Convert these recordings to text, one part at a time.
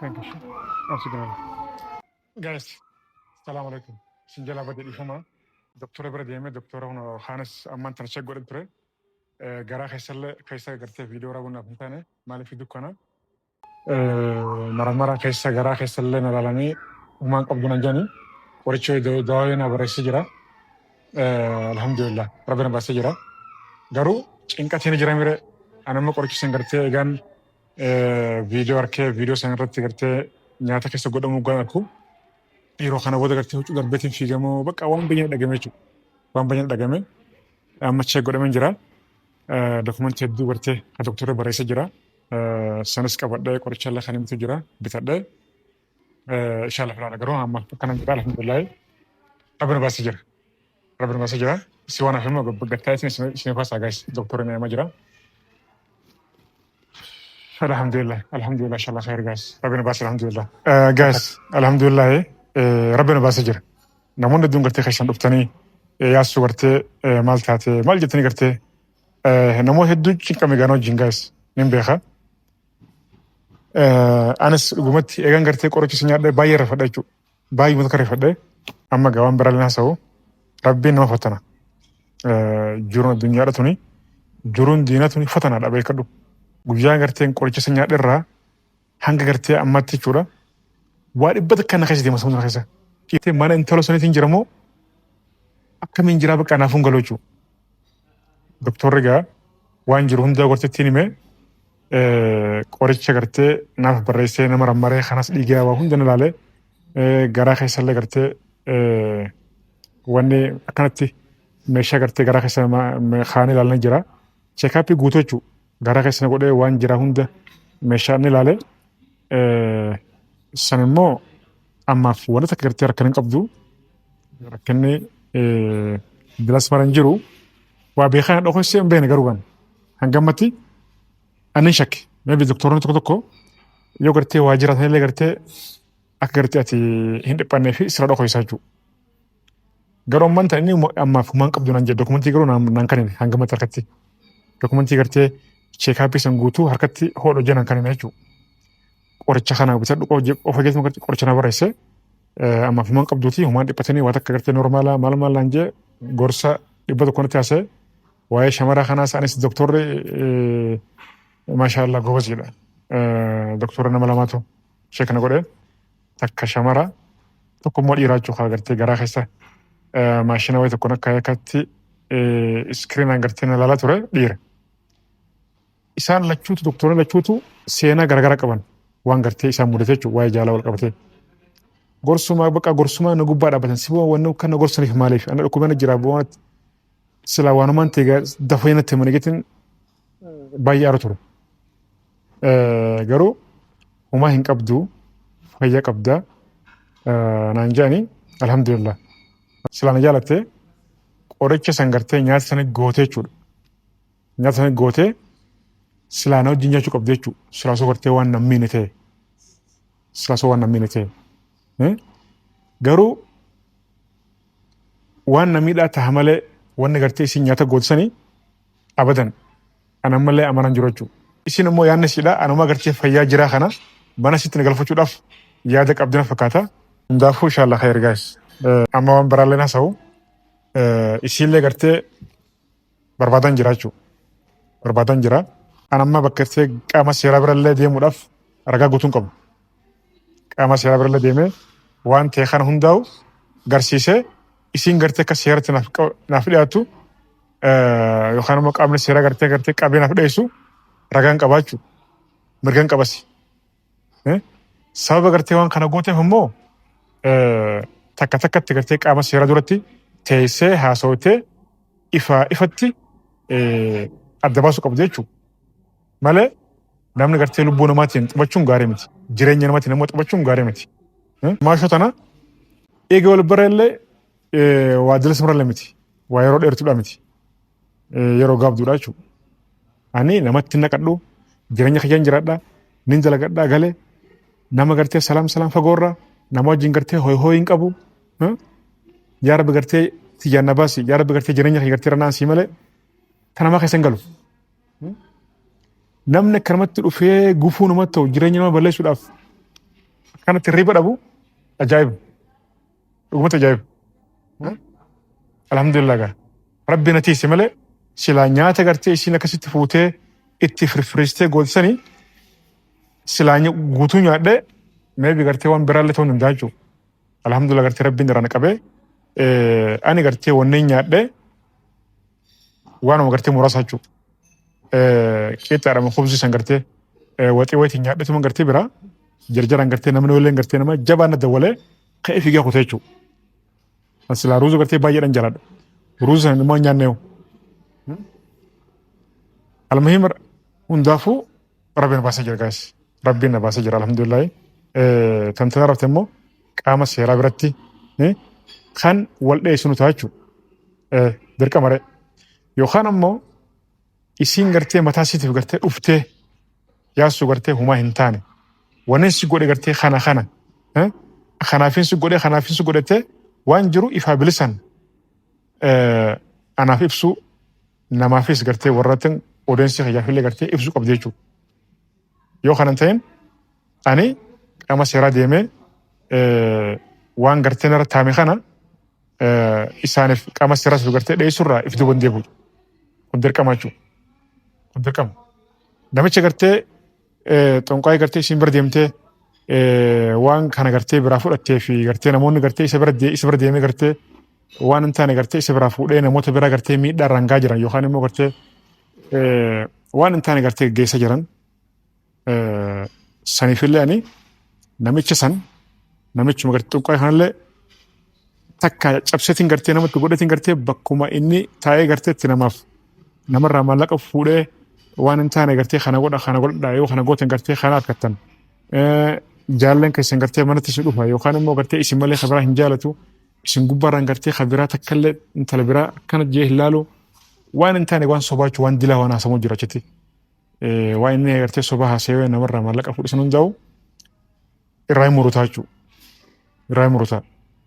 Thank you. Obrigado. Guys, السلام عليكم. سنجلا بدي الإفهام. دكتور إبراهيم دكتور هنا خانس أمان تنشق قرد ترى. جرا خيسل خيسل قرتي فيديو رابونا بنتانه مالي في دكانه. مرة خيسل جرا خيسل لنا لالاني وما قبضنا جاني. وريتشوا دواينا بريسجرا. الحمد لله ربنا بريسجرا. جرو إنك تيجي جرا ميره أنا ما قريت سنجرتي إيجان فيديو أركي فيديو سنجرتي قرتي نياتا خيسل قدام مقام أكو. Yeroo kana booda gartee huccuu darbeetiin fiigamoo bakka waan baay'ee dhagame jechuudha. Waan baay'ee dhagame amma chee godhamee jira. Dokumentii hedduu gartee kan doktorri barreessee jira. Sanis qabadhee qoricha illee kan himtu jira bitadhee inshallah filaana garuu amma akkana jira alhamdulillah rabbina baasee jira. Rabbina baasee jira. Si waan hafe immoo gattaa isin faasaa gaas doktorri nama jira. Alhamdulillah alhamdulillah inshallah khair gaas rabbina baasee alhamdulillah. Gaas alhamdulillah ربنا باسجر نمون ندون قرتي خشان دفتني ياسو قرتي مال تاتي مال جتني قرتي نمو هدو جنكا ميغانو جنگاس من بيخا أنس قمت إيغان قرتي قرتي سنيار دي باي رفضي جو باي مذكر رفضي أما قوان برالنا سو ربي نما فتنا جرون الدنيا رتوني جرون ديناتوني فتنا لا بيكدو قجان قرتي قرتي سنيار دي را هنگ قرتي أماتي چورا waan dhibba takka na keessa deema sammuu keessa. Kiitee mana intala saniitiin jiramoo akkamiin jiraa bakka anaaf hungaloo jechuudha. Doktorri egaa waan jiru hundaa gortittiin himee qoricha gartee naaf barreessee nama rammaree kanas dhiigaa waa hunda na laalee garaa keessallee gartee wanni akkanatti meeshaa gartee garaa keessa kaanii ilaalan jira. Cheekaappii guutuu jechuudha. Garaa keessa na godhee waan jira hunda meeshaa ni laalee sanimmoo ammaaf wanta takka gartee rakkan hin qabdu rakkanni bilas maran jiru waa beekaa dhokossee hin beekne garuu kan hangammatti ani shakke meebi doktoronni tokko tokko yoo gartee waa jiraatan illee gartee akka gartee ati hin dhiphannee fi sira dhokoysaa jechuudha. Garuu ammaan ta'e inni ammaaf humaan qabdu naan jedhe dokumentii garuu naan kanine hangammatti harkatti dokumentii gartee cheekaappii san guutuu harkatti hodho jenaan kanine jechuudha. Qoricha kana bitadhu of eeggatee gartee qoricha na barreesse ammaaf humaan qabduuti humaan dhiphatanii waan akka gartee normaalaa maal laan jee gorsa dhibba tokko natti haasa'e waa'ee shamaraa kanaas anis doktorri maashaallah goobas jedha. Doktorri nama lamaatu ishee kana godhee takka shamara tokko immoo dhiiraa jechuudha gartee garaa keessa maashina wayii tokkoon akka yakkatti iskiriinaan gartee na laalaa ture dhiira. Isaan lachuutu doktorri lachuutu seenaa garaagaraa qaban. Waan gartee isaan mudate jechuudha waa'ee jaalala wal qabatee. Gorsumaa bakka gorsumaa na gubbaa dhaabbatan si waan kan na gorsaniif maaliif ana dhukkubana jira waan sila waanumaan ta'e dafee natti manigeetiin baay'ee aara ture. Garuu humaa hin qabdu fayyaa qabdaa naan jedhani alhamdulillah. Sila na jaalatte qoricha san gartee nyaata sana gootee jechuudha. Nyaata sana gootee silaana wajjin nyaachuu qabdu jechuudha. Silaasoo gartee waan nammiine ta'e. Silaasoo waan nammiine ta'e. Garuu waan namiidhaa ta'a malee wanni gartee isin nyaata gootisanii abadan ana malee amanan jiru jechuudha. Isin immoo yaadni siidhaa anuma gartee fayyaa jiraa kana mana sitti galfachuudhaaf yaada qabdina fakkaata. Hundaafuu inshallah khayr guys. Amma waan biraallee na sa'u isinillee gartee barbaadan jira jechuudha. Barbaadan jira. Anamma bakka qaama seeraa birallee deemuudhaaf ragaa guutuun qabu. Qaama seeraa birallee deemee waan ta'e kana hundaa'u garsiisee isin gartee akka seeratti naaf dhiyaatu yookaan immoo qaamni seeraa gartee qabee naaf dhiyeessu ragaan qabaachuu mirgaan qabasi. Sababa gartee waan kana gooteef immoo takka takkatti gartee qaama seeraa duratti teessee haasawtee ifatti adda baasuu qabdu jechuudha. Malee namni gartee lubbuu namaatiin taphachuun gaarii miti. Jireenya namaatiin immoo taphachuun gaarii miti. Maashoo tana eega wal bira illee waa dilisa murallee miti. Waa yeroo dheertuudha miti. Yeroo gaabduudha jechuudha. Ani namatti naqadhu jireenya kiyyaan jiraadha. Nin dalagadhaa galee nama gartee salaam fagoorra nama wajjin gartee hoy hin qabu. Yaa Rabbi gartee tiyyaan na baasi. Yaa Rabbi gartee jireenya kiyya gartee ranaan sii malee kan namaa keessa hin galu. Namni akkanumatti dhufee gufuu namatti ta'u jireenya nama balleessuudhaaf kanatti riba dhabu ajaa'ib dhugumatti ajaa'ib alhamdulillah gaa rabbi natiisi malee silaa nyaata gartee isiin akkasitti fuutee itti firfiristee gootisanii silaa guutuu nyaadhee meebi gartee waan biraallee ta'uu hin danda'a alhamdulillah gartee rabbiin irraan qabee ani gartee wanneen nyaadhee waanuma gartee muraasa jechuudha. Qeexaadhama khubsisan gartee waxii wayitiin nyaadhatuma gartee biraa jarjaraan gartee namni walleen gartee nama jabaan adda walee ka'ee fiigee kutee jechuudha. Silaa ruuza gartee baay'eedhaan jaladha. Ruuza sana immoo nyaanneewu. Almuhiim hundaafuu rabbiin baasee jira gaas. Rabbiin na baasee jira alhamdulillah. Tantana rafte immoo qaama seeraa biratti kan wal dheessinu ta'a jechuudha. Dirqamaree. Yookaan ammoo isiin gartee mataa isiitiif gartee dhuftee yaasuu gartee humaa hin taane wanneen si godhe gartee kana kanaafin si godhate waan jiru ifaa bilisan anaaf ibsu namaafis gartee warratin odeensi xiyyaafillee gartee ibsu qabdi jechuudha. Yoo kanan ta'in ani qaama seeraa deemee waan gartee nara taame kana isaaniif qaama seeraas gartee dheessurraa if duban deebi'u. Kun dirqama jechuudha. Kun dirqama. Namicha gartee xonqaayii gartee isin bira deemtee waan kana gartee biraa fudhattee fi gartee namoonni gartee isa bira deemee gartee waan hin taane gartee isa biraa fuudhee namoota biraa gartee miidhaa rangaa jiran yookaan immoo gartee waan hin taane gartee geessa jiran saniifillee ani namicha san namichuma gartee xonqaayii kanallee takka cabseetiin gartee namatti godhatiin gartee bakkuma inni taa'ee gartee itti namarraa maallaqa fuudhee waan hin taane gartee kana godha yoo kana gootan gartee kana akkattan jaallan keessan gartee manatti si dhufa yookaan immoo gartee isin malee kabiraa hin jaalatu isin gubbaarraan gartee kabiraa takkallee intala biraa akkana jee hin laalu waan hin taane waan sobaachu waan dilaa waan haasamuu jira achitti waan inni gartee sobaa haasawee namarraa maallaqa fuudhisan hundaa'u irraa hin murutaa jechuudha. Irraa hin murutaa.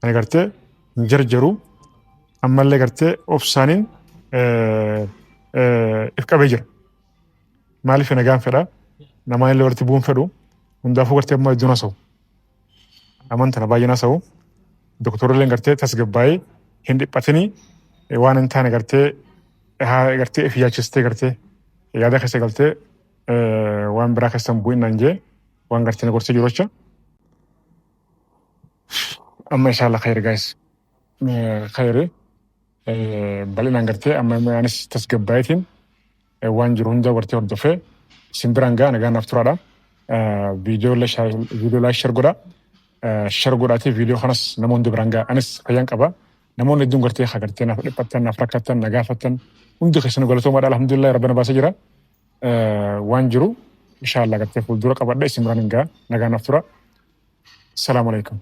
Ani gartee hin jarjaru ammallee gartee obsaaniin if qabee jira. Maaliif nagaan fedha namaan illee walitti bu'uun fedhu hundaafuu gartee ammaa iddoon haasa'u. Amantana baay'een haasa'u. Doktorrilleen gartee tasgabbaa'ee hin dhiphatini waan hin taane gartee if yaachistee gartee yaada keessa galtee waan biraa keessan bu'innaan jee waan gartee na gorsee jiru jecha. Amma inshallah khayri guys. Khayri bal'inaan gartee amma anis tasgabbaa'eetiin waan jiru hunda gartee hordofee isin biraan ga'a nagaan naaf turaadha. Viidiyoo share godhaa. Share godhaatee viidiyoo kanas nama hundi biraan ga'a. Anis fayyaan qaba. Namoonni hedduun gartee gartee naaf dhiphattan naaf rakkattan na gaafattan hundi keessan galatoomaadha alhamdulillah rabbana baasee jira. Waan jiru inshallah gartee fuuldura qabadha isin biraan ga'a nagaan naaf tura. Assalamu alaikum.